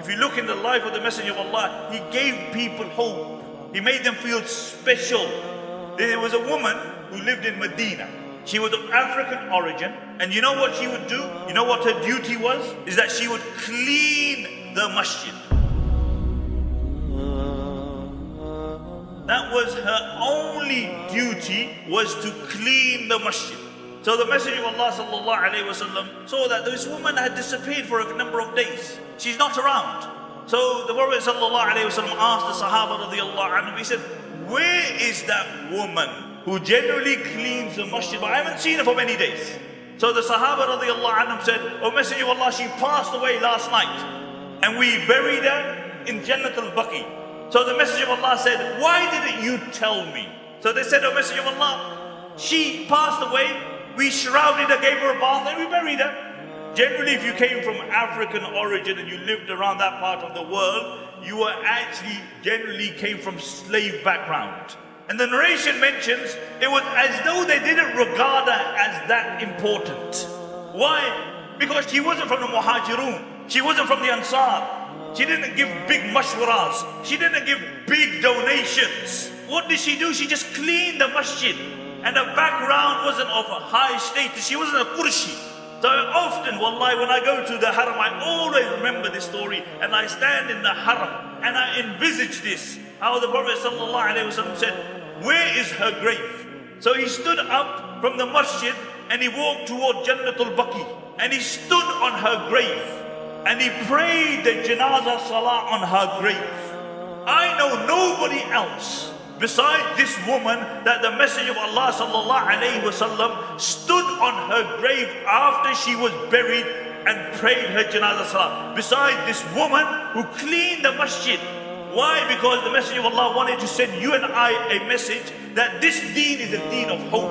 If you look in the life of the Messenger of Allah, he gave people hope. He made them feel special. There was a woman who lived in Medina. She was of African origin, and you know what she would do? You know what her duty was? Is that she would clean the masjid. That was her only duty, was to clean the masjid. So the Messenger of Allah sallallahu alaihi wasallam saw that this woman had disappeared for a number of days. She's not around. So the Prophet sallallahu alaihi wasallam asked the Sahaba radiallahu anhum, he said, where is that woman who generally cleans the masjid? But I haven't seen her for many days. So the Sahaba radiallahu anhum said, oh Messenger of Allah, she passed away last night, and we buried her in Jannat al-Baqi. So the Messenger of Allah said, why didn't you tell me? So they said, oh Messenger of Allah, she passed away, we shrouded her, gave her a bath, and we buried her. Generally, if you came from African origin and you lived around that part of the world, you were actually generally came from slave background. And the narration mentions it was as though they didn't regard her as that important. Why? Because she wasn't from the Muhajirun. She wasn't from the Ansar. She didn't give big mashwaras. She didn't give big donations. What did she do? She just cleaned the masjid. And her background wasn't of a high status. She wasn't a Qurshi. So often, wallahi, when I go to the haram, I always remember this story, and I stand in the haram and I envisage this, how the Prophet ﷺ said, where is her grave? So he stood up from the masjid and he walked toward Jannat al-Baqi, and he stood on her grave and he prayed the janazah salah on her grave. I know nobody else besides this woman that the Messenger of Allah ﷺ stood on her grave after she was buried and prayed her janazah salah. Besides this woman who cleaned the masjid. Why? Because the Messenger of Allah wanted to send you and I a message that this deen is a deen of hope.